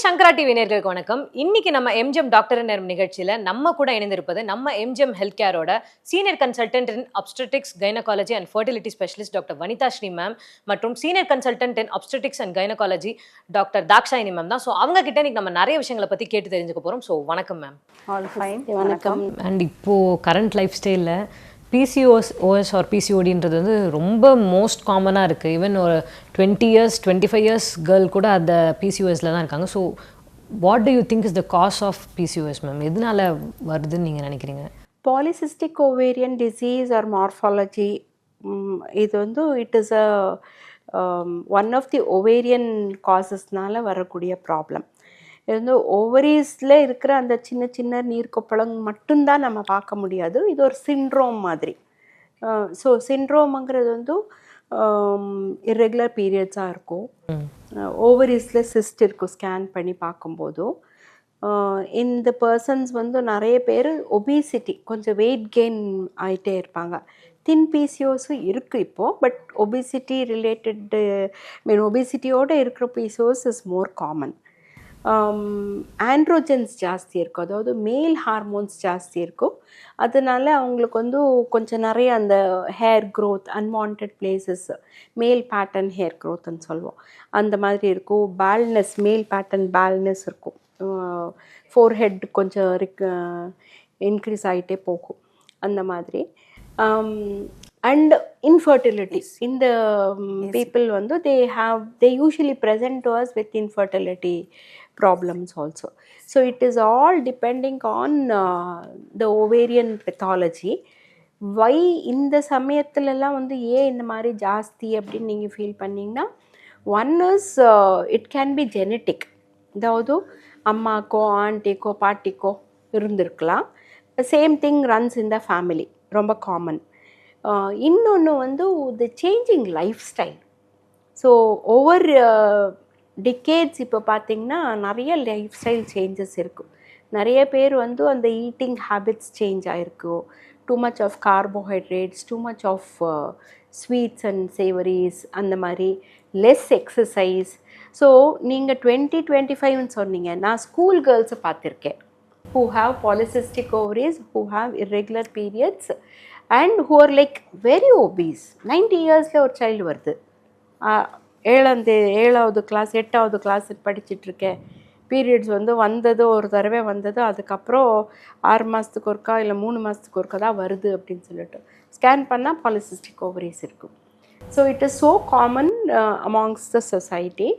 சங்கரா TV நேயர்களுக்கு வணக்கம். இன்னைக்கு நம்ம எம்ஜிஎம் டாக்டர் நேரம் நிகழ்ச்சியில நம்ம கூட இணைந்திருப்பது நம்ம எம்ஜிஎம் ஹெல்த் கேரோட senior consultant in obstetrics gynaecology and fertility specialist doctor Vanitha Sri ma'am மற்றும் senior consultant in obstetrics and gynaecology doctor Dakshayini ma'am தான். ஸோ அவங்க கிட்ட இன்னைக்கு நம்ம நிறைய விஷயங்களை பத்தி கேட்டு தெரிஞ்சுக்க போறோம். ஸோ வணக்கம் மேம். All fine. வணக்கம். அண்ட் இப்போ கரண்ட் லைஃப் ஸ்டைலில் பிசிஓஎஸ் ஆர் பிசிஓடின்றது வந்து ரொம்ப மோஸ்ட் காமனாக இருக்குது. ஈவன் ஒரு 20 years 25 years கேர்ள் கூட அந்த பிசிஓஎஸில் தான் இருக்காங்க. So what do you think is the cause of PCOS ma'am? எதனால வருதுன்னு நீங்கள் நினைக்கிறீங்க? Polycystic ovarian disease or morphology, இது வந்து it is a one of the ovarian காசஸ்னால வரக்கூடிய ப்ராப்ளம். இது வந்து ஓவரீஸில் இருக்கிற அந்த சின்ன சின்ன நீர்க்கொப்பளம் மட்டும்தான் நம்ம பார்க்க முடியாது. இது ஒரு சிண்ட்ரோம் மாதிரி. ஸோ சிண்ட்ரோம்ங்கிறது வந்து இர்ரெகுலர் பீரியட்ஸாக இருக்கும். ஓவரீஸில் சிஸ்ட் இருக்கும் ஸ்கேன் பண்ணி பார்க்கும்போதும். இந்த பர்சன்ஸ் வந்து நிறைய பேர் ஒபிசிட்டி, கொஞ்சம் வெயிட் கெயின் ஆகிட்டே இருப்பாங்க. தின் பிசிஓஸும் இருக்குது இப்போது, பட் ஒபிசிட்டி ரிலேட்டட் ஒபிசிட்டியோடு இருக்கிற PCOS is more common. Androgens ஜாஸ்தி இருக்கும், அதாவது மேல் ஹார்மோன்ஸ் ஜாஸ்தி இருக்கும். அதனால அவங்களுக்கு வந்து கொஞ்சம் நிறைய அந்த hair growth, unwanted places, male pattern hair க்ரோத்ன்னு சொல்லுவோம், அந்த மாதிரி இருக்கும். பேல்னஸ், மேல் பேட்டர்ன் பேல்னஸ் இருக்கும். ஃபோர்ஹெட் கொஞ்சம் இன்க்ரீஸ் ஆகிட்டே போகும் அந்த மாதிரி. அண்ட் infertility, இந்த people வந்து they usually present to us with infertility problems also. So it is all depending on the ovarian pathology. Why இந்த சமயத்துலலாம் வந்து ஏன் இந்த மாதிரி ஜாஸ்தி அப்படின்னு நீங்கள் ஃபீல் பண்ணிங்கன்னா, one is it can be genetic, அதாவது அம்மாக்கோ ஆண்டிக்கோ பாட்டிக்கோ இருந்திருக்கலாம். Same thing runs in the family, ரொம்ப காமன். இன்னொன்று வந்து த changing life style. So over decades இப்போ பார்த்திங்கன்னா நிறைய லைஃப் ஸ்டைல் சேஞ்சஸ் இருக்கும். நிறைய பேர் வந்து அந்த ஈட்டிங் ஹேபிட்ஸ் சேஞ்ச் ஆகிருக்கும். Too much of carbohydrates, too much of sweets and savouries, அந்த மாதிரி லெஸ் எக்ஸசைஸ். ஸோ நீங்கள் 20-25ன்னு சொன்னீங்க. நான் ஸ்கூல் கேர்ள்ஸை பார்த்துருக்கேன் who have polycystic ovaries, who have irregular periods and who are like very obese. 90 yearsல ஒரு child வருது, 7வது கிளாஸ் 8வது கிளாஸ் படிச்சுட்ருக்கேன். பீரியட்ஸ் வந்து வந்தது ஒரு தடவை வந்தது, அதுக்கப்புறம் 6 மாதத்துக்கு ஒருக்கா இல்லை 3 மாதத்துக்கு ஒருக்கா தான் வருது அப்படின்னு சொல்லிட்டு ஸ்கேன் பண்ணால் பாலிசிஸ்டிக் ஓவரிஸ் இருக்கும். So it is so common amongst the society.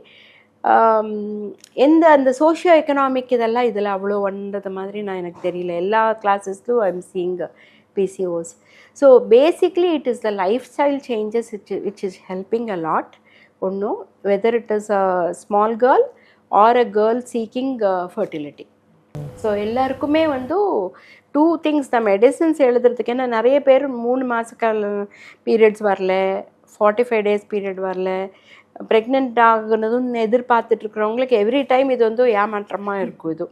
அந்த சோஷியோ எக்கனாமிக் இதெல்லாம் இதில் அவ்வளோ வந்தது மாதிரி எனக்கு தெரியல. எல்லா கிளாஸஸ்லும் I am seeing PCOS. So basically it is the lifestyle changes which is helping a lot. ஒன்றும் whether it is a small girl or a girl seeking fertility. So எல்லாருக்குமே வந்து 2 things the medicines எழுதுறதுக்கு. ஏன்னா நிறைய பேர் 3 மாதக்கால periods வரல, 45 days period வரல, pregnant ஆகுனதும் எதிர்பார்த்துட்ருக்குறவங்களுக்கு every time இது வந்து ஏமாற்றமாக இருக்கும். இது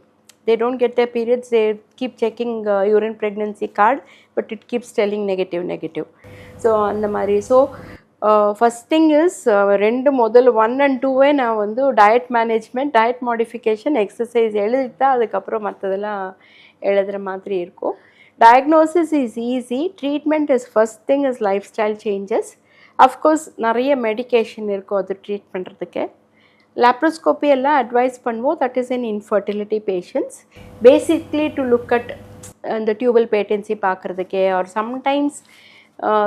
they don't get their periods, they keep checking urine pregnancy card, but it keeps telling negative. So அந்த மாதிரி. ஸோ ஃபஸ்ட் திங் இஸ் முதல் 1 and 2 நான் வந்து diet management, diet modification, exercise எழுதிட்டா அதுக்கப்புறம் மற்றதெல்லாம் எழுதுகிற மாதிரி இருக்கும். Diagnosis is easy, treatment is first thing is lifestyle changes. Of course நிறைய மெடிக்கேஷன் இருக்கும் அது ட்ரீட் பண்ணுறதுக்கு. லாப்ரோஸ்கோப்பி எல்லாம் அட்வைஸ் பண்ணுவோம், that is in infertility patients. Basically to look at அந்த டியூபல் பேட்டன்சி பார்க்குறதுக்கே, ஆர் சம்டைம்ஸ்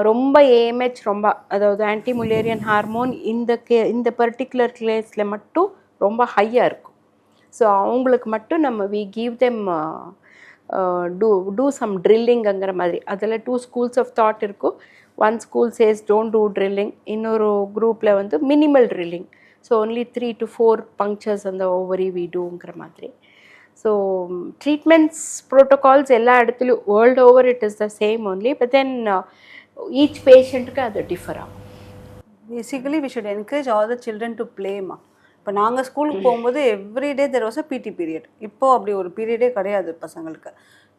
ரொம்ப ஏஎம்ஹெச் ரொம்ப, அதாவது ஆன்டிமுலேரியன் ஹார்மோன் இந்த பர்டிகுலர் கேஸில் மட்டும் ரொம்ப ஹையாக இருக்கும். ஸோ அவங்களுக்கு மட்டும் நம்ம we give them to some ட்ரில்லிங்குங்கிற மாதிரி. அதில் 2 schools of thought இருக்கும். One school says don't do drilling, இன்னொரு குரூப்பில் வந்து minimal drilling. So only 3 to 4 punctures அந்த ஓவரி வி டூங்கிற மாதிரி. ஸோ ட்ரீட்மெண்ட்ஸ் ப்ரோட்டோகால்ஸ் எல்லா இடத்துலையும் world over it is the same only, but then each பேஷண்ட்டுக்கு அது டிஃபர் ஆகும். Basically we should encourage all the children to ப்ளேமா. இப்போ நாங்கள் ஸ்கூலுக்கு போகும்போது everyday there was a PT period. இப்போது அப்படி ஒரு பீரியடே கிடையாது பசங்களுக்கு.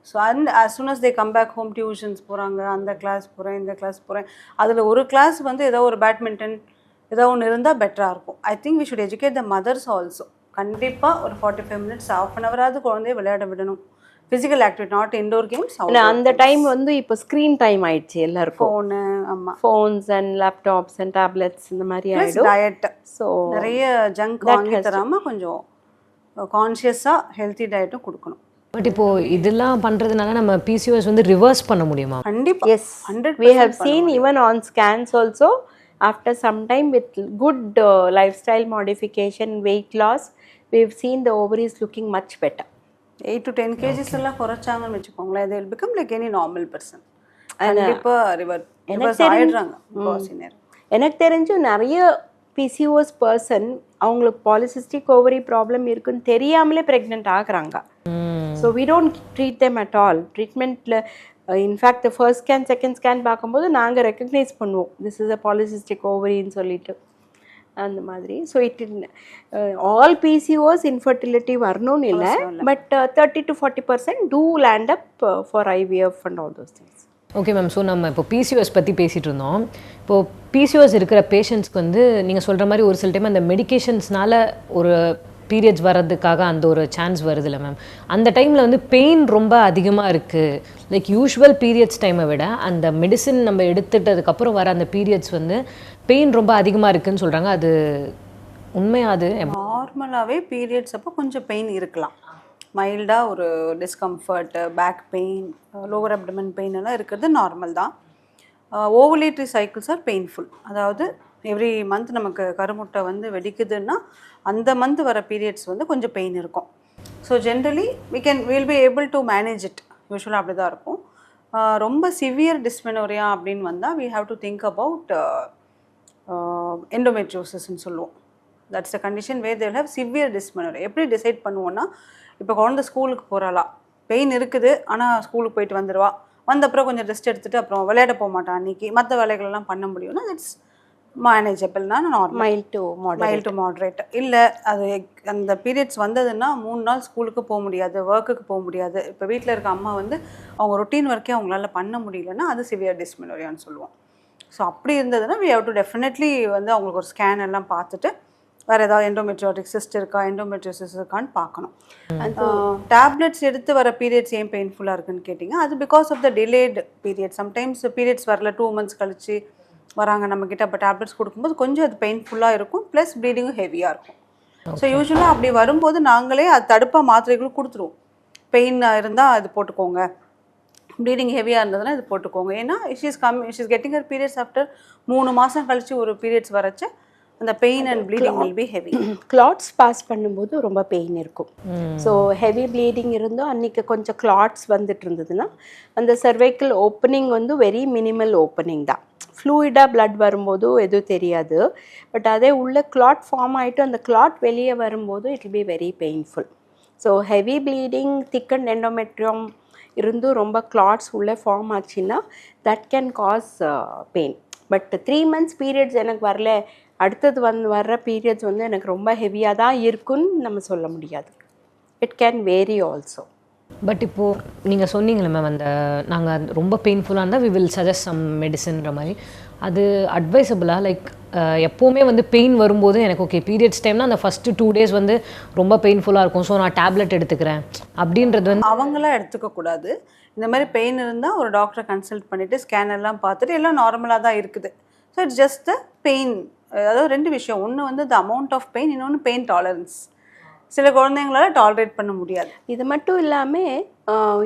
So as soon as they come back home, tuitions போகிறாங்க, அந்த கிளாஸ் போகிறேன், இந்த கிளாஸ் போகிறேன். அதில் ஒரு கிளாஸ் வந்து ஏதோ ஒரு பேட்மிண்டன் ஏதோ ஒன்று இருந்தால் பெட்டராக இருக்கும். I think we should educate the mothers also. கண்டிப்பாக ஒரு 45 minutes half an hour குழந்தைய விளையாட விடணும். Physical activity, not indoor games. அந்த டைம் வந்து இப்போ ஸ்க்ரீன் டைம் ஆயிடுச்சு எல்லாருக்கும். ஃபோனு, ஆமாம், phones and laptops and tablets இந்த மாதிரி ஆகிடும். டயட், ஸோ நிறைய ஜங்க் வாங்கி தராமல் கொஞ்சம் கான்ஷியஸாக ஹெல்த்தி டயட்டும் கொடுக்கணும். பட் இப்போ இதெல்லாம் பண்றதுனால நம்ம பிசிஓஎஸ் வந்து ரிவர்ஸ் பண்ண முடியுமா? கண்டிப்பாக. yes, we have seen even on scans also after some time with good lifestyle modification, weight loss, we've seen the ovaries looking much better. 8 to 10 kgs எல்லாம் குறைச்சாங்கன்னு வச்சுக்கோங்களேன், they will become like any normal person. கண்டிப்பாக reverse ஆயிடுறாங்க. எனக்கு தெரிஞ்சு நிறைய PCOS person அவங்களுக்கு polycystic ovary problem இருக்குன்னு தெரியாமலே ப்ரெக்னென்ட் ஆகுறாங்க. So we don't treat them at all. ட்ரீட்மெண்ட்டில் in fact first scan second scan பார்க்கும்போது நாங்கள் ரெக்கக்னைஸ் பண்ணுவோம் திஸ் இஸ் அ பாலிசிஸ்டிக் ஓவரின்னு சொல்லிட்டு அந்த மாதிரி. So it all PCOS infertility வரணும்னு இல்லை, but 30 to 40% do land up for IVF and all those things. Okay ma'am. So நம்ம இப்போ பிசிஓஎஸ் பற்றி பேசிகிட்டு இருந்தோம். இப்போது பிசிஓஎஸ் இருக்கிற பேஷண்ட்ஸ்க்கு வந்து நீங்கள் சொல்கிற மாதிரி ஒரு சில டைம் அந்த மெடிக்கேஷன்ஸ்னால ஒரு பீரியட்ஸ் வர்றதுக்காக அந்த ஒரு சான்ஸ் வருதுல்ல மேம், அந்த டைமில் வந்து பெயின் ரொம்ப அதிகமாக இருக்குது. லைக் யூஷுவல் பீரியட்ஸ் டைமை விட அந்த மெடிசின் நம்ம எடுத்துட்டதுக்கப்புறம் வர அந்த பீரியட்ஸ் வந்து பெயின் ரொம்ப அதிகமாக இருக்குதுன்னு சொல்கிறாங்க. அது உண்மையாக? அது நார்மலாகவே பீரியட்ஸ் அப்போ கொஞ்சம் பெயின் இருக்கலாம். மைல்டாக ஒரு discomfort, back pain, lower abdomen pain எல்லாம் இருக்கிறது நார்மல் தான். Ovulatory cycles are painful. அதாவது எவ்ரி மந்த் நமக்கு கருமுட்டை வந்து வெடிக்குதுன்னா அந்த மந்த் வர பீரியட்ஸ் வந்து கொஞ்சம் பெயின் இருக்கும். So generally will be able to manage it. யூஸ்வலாக அப்படி தான் இருக்கும். ரொம்ப சிவியர் டிஸ்மெனோரியா அப்படின்னு வந்தால் we have to think about எண்டோமெட்ரியோசிஸ்ன்னு சொல்லுவோம். That's a condition where they will have severe dysmenorrhea. எப்படி டிசைட் பண்ணுவோன்னா, இப்போ குழந்தை ஸ்கூலுக்கு போகிறாளா, பெயின் இருக்குது ஆனால் ஸ்கூலுக்கு போயிட்டு வந்துடுவா, வந்த அப்புறம் கொஞ்சம் ரெஸ்ட் எடுத்துகிட்டு அப்புறம் விளையாட போக மாட்டான் அன்றைக்கி, மற்ற வேலைகளெல்லாம் பண்ண முடியும்னா தட்ஸ் மேனேஜபிள்னா நார்மல். Mild to moderate. இல்லை அது அந்த பீரியட்ஸ் வந்ததுன்னா 3 நாள் ஸ்கூலுக்கு போக முடியாது, ஒர்க்குக்கு போக முடியாது, இப்போ வீட்டில் இருக்க அம்மா வந்து அவங்க ரொட்டீன் ஒர்க்கே அவங்களால பண்ண முடியலன்னா அது சிவியர் டிஸ்மெனோரியான்னு சொல்லுவோம். ஸோ அப்படி இருந்ததுன்னா வி ஹவ் டு டெஃபினெட்லி வந்து அவங்களுக்கு ஒரு ஸ்கேன் எல்லாம் பார்த்துட்டு வேறு ஏதாவது எண்டோமெட்ரியோட்டிக் சிஸ்ட் இருக்கா, எண்டோமெட்ரியோசிஸ் இருக்கான்னு பார்க்கணும். டேப்லெட்ஸ் எடுத்து வர பீரியட்ஸ் ஏன் பெயின்ஃபுல்லாக இருக்குன்னு கேட்டிங்க, அது because of the delayed period. Sometimes periods வரல 2 months கழிச்சு வராங்க நம்மக்கிட்ட, அப்போ டேப்லெட்ஸ் கொடுக்கும்போது கொஞ்சம் அது பெயின்ஃபுல்லாக இருக்கும், ப்ளஸ் ப்ளீடிங்கும் ஹெவியாக இருக்கும். ஸோ யூஸ்வலாக அப்படி வரும்போது நாங்களே அது தடுப்பாக மாத்திரைகளும் கொடுத்துருவோம். பெயின் இருந்தால் அது போட்டுக்கோங்க, ப்ளீடிங் ஹெவியாக இருந்ததுன்னா இது போட்டுக்கோங்க. ஏன்னா she's getting her periods after 3 மாதம் கழிச்சு ஒரு பீரியட்ஸ் வரச்ச அந்த pain and bleeding will be heavy. Clots pass பண்ணும்போது ரொம்ப பெயின் இருக்கும். ஸோ ஹெவி ப்ளீடிங் இருந்தோம் அன்றைக்கி கொஞ்சம் கிளாட்ஸ் வந்துட்டு இருந்ததுன்னா அந்த சர்வைக்கல் ஓப்பனிங் வந்து வெரி மினிமல் ஓப்பனிங் தான். ஃப்ளூயிடாக பிளட் வரும்போது எதுவும் தெரியாது, பட் அதே உள்ள கிளாட் ஃபார்ம் ஆகிட்டு அந்த கிளாட் வெளியே வரும்போது it will be very painful. So heavy bleeding, thicken endometrium இருந்தும் ரொம்ப கிளாட்ஸ் உள்ளே ஃபார்ம் ஆச்சுன்னா that can cause pain. But 3 months periods எனக்கு வரல, அடுத்தது வர்ற பீரியட்ஸ் வந்து எனக்கு ரொம்ப ஹெவியாக தான் இருக்குன்னு நம்ம சொல்ல முடியாது. It can vary also. But இப்போது நீங்கள் சொன்னீங்களே மேம், அந்த நாங்கள் ரொம்ப பெயின்ஃபுல்லாக இருந்தால் வி வில் சஜஸ்ட் சம் மெடிசன்ற மாதிரி, அது அட்வைசபிளாக? லைக் எப்போவுமே வந்து பெயின் வரும்போது எனக்கு ஓகே பீரியட்ஸ் டைம்னா அந்த ஃபஸ்ட்டு 2 days வந்து ரொம்ப பெயின்ஃபுல்லாக இருக்கும், ஸோ நான் டேப்லெட் எடுத்துக்கிறேன் அப்படின்றது வந்து அவங்களாம் எடுத்துக்கக்கூடாது. இந்த மாதிரி பெயின் இருந்தால் ஒரு டாக்டரை கன்சல்ட் பண்ணிவிட்டு ஸ்கேன் எல்லாம் பார்த்துட்டு எல்லாம் நார்மலாக தான் இருக்குது. So it's just the pain. அதாவது 2 விஷயம், ஒன்று வந்து த அமௌண்ட் ஆஃப் பெயின், இன்னொன்று பெயின் டாலரன்ஸ். சில குழந்தைங்களால டாலரேட் பண்ண முடியாது. இது மட்டும் இல்லாமல்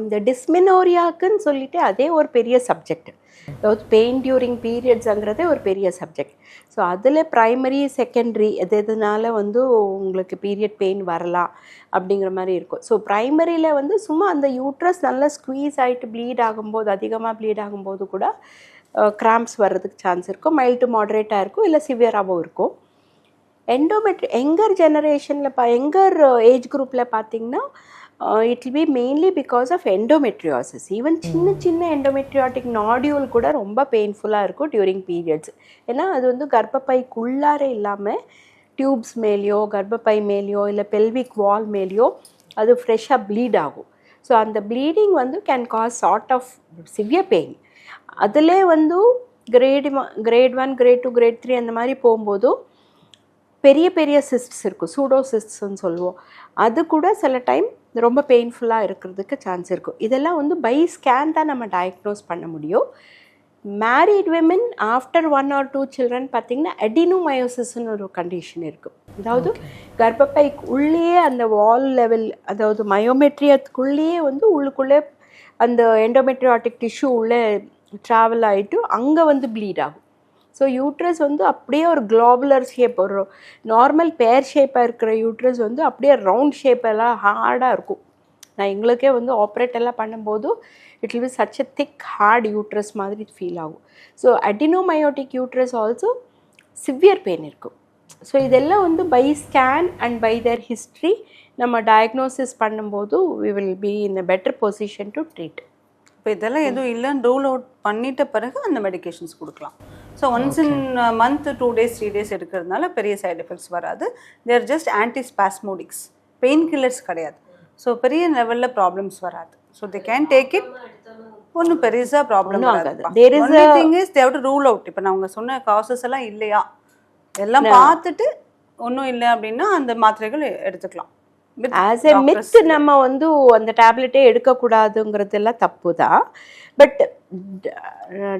இந்த டிஸ்மெனோரியாக்குன்னு சொல்லிட்டு அதே ஒரு பெரிய சப்ஜெக்ட். அதாவது பெயின் டியூரிங் பீரியட்ஸுங்கிறதே ஒரு பெரிய சப்ஜெக்ட். ஸோ அதில் ப்ரைமரி செகண்டரி எதுனால வந்து உங்களுக்கு பீரியட் பெயின் வரலாம் அப்படிங்கிற மாதிரி இருக்கும். ஸோ ப்ரைமரியில் வந்து சும்மா அந்த யூட்ரஸ் நல்லா ஸ்குவீஸ் ஆகிட்டு ப்ளீட் ஆகும்போது, அதிகமாக ப்ளீட் ஆகும்போது கூட கிராம்ப்ஸ் வர்றதுக்கு சான்ஸ் இருக்கும். மைல்டு மாட்ரேட்டாக இருக்கும், இல்லை சிவியராகவும் இருக்கும். எங்கர் ஜெனரேஷனில் எங்கர் ஏஜ் குரூப்பில் பார்த்தீங்கன்னா it will be mainly because of endometriosis. Even சின்ன எண்டோமெட்ரியாட்டிக் நாடியூல் கூட ரொம்ப பெயின்ஃபுல்லாக இருக்கும் டியூரிங் பீரியட்ஸ். ஏன்னா அது வந்து கர்ப்பப்பைக்குள்ளார இல்லாமல் டியூப்ஸ் மேலேயோ கர்ப்பப்பை மேலேயோ இல்லை பெல்விக் வால் மேலேயோ அது ஃப்ரெஷ்ஷாக ப்ளீட் ஆகும். ஸோ அந்த ப்ளீடிங் வந்து can cause sort of severe pain. அதிலே வந்து grade 1, grade 2, grade 3 அந்த மாதிரி போகும்போதும் பெரிய பெரிய சிஸ்ட்ஸ் இருக்கும், சூடோசிஸ்ட்ஸ்ன்னு சொல்லுவோம். அது கூட சில டைம் ரொம்ப பெயின்ஃபுல்லாக இருக்கிறதுக்கு சான்ஸ் இருக்கும். இதெல்லாம் வந்து பை ஸ்கேன் தான் நம்ம டயக்னோஸ் பண்ண முடியும். Married women after 1 or 2 children பார்த்திங்கன்னா அடினோமயோசிஸ்ன்னு ஒரு கண்டிஷன் இருக்கும். அதாவது கர்ப்பப்பைக்கு உள்ளேயே அந்த வால் லெவல், அதாவது மயோமெட்ரியத்துக்குள்ளேயே வந்து உள்ளுக்குள்ளே அந்த எண்டோமெட்ரியாட்டிக் டிஷ்யூ உள்ளே ட்ராவல் ஆகிட்டு அங்கே வந்து ப்ளீட் ஆகும். ஸோ யூட்ரஸ் வந்து அப்படியே ஒரு குளோபுலர் ஷேப், ஒரு நார்மல் பேர் ஷேப்பாக இருக்கிற யூட்ரஸ் வந்து அப்படியே ரவுண்ட் ஷேப்பெல்லாம் ஹார்டாக இருக்கும். நான் எங்களுக்கே வந்து ஆப்ரேட் எல்லாம் பண்ணும்போது it will be such a thick hard uterus மாதிரி ஃபீல் ஆகும். So adenomyotic uterus also severe pain இருக்கும். ஸோ இதெல்லாம் வந்து by scan and by their history நம்ம டயக்னோசிஸ் பண்ணும்போது we will be in a better position to treat. இப்போ இதெல்லாம் எதுவும் இல்லைன்னு ரூல் அவுட் பண்ணிட்ட பிறகு அந்த மெடிகேஷன்ஸ் கொடுக்கலாம். So once in month 2 days 3 days எடுக்கிறதுனால பெரிய சைடு எஃபெக்ட்ஸ் வராது. தேர் ஜஸ்ட் ஆன்டிஸ்பாஸ்மோடிக்ஸ், பெயின் கில்லர்ஸ் கிடையாது. ஸோ பெரிய லெவலில் ப்ராப்ளம்ஸ் வராது. So they can take it, ஒன்றும் பெருசாக ப்ராப்ளம் ஆகாது. Only thing is they have to rule out. இப்போ நான் அவங்க சொன்ன காசஸ் எல்லாம் இல்லையா எல்லாம் பார்த்துட்டு ஒன்றும் இல்லை அப்படின்னா அந்த மாத்திரைகள் எடுத்துக்கலாம். ஆஸ் எ மித் நம்ம வந்து அந்த டேப்லெட்டே எடுக்கக்கூடாதுங்கிறதெல்லாம் தப்பு தான். பட்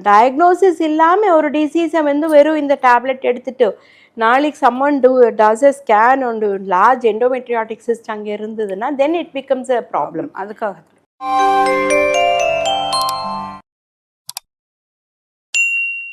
டயக்னோசிஸ் இல்லாமல் ஒரு டிசீஸை வந்து வெறும் இந்த டேப்லெட் எடுத்துட்டு நாளைக்கு someone does a scan and large endometriotic cyst அங்கே இருந்ததுன்னா then it becomes a problem. அதுக்காக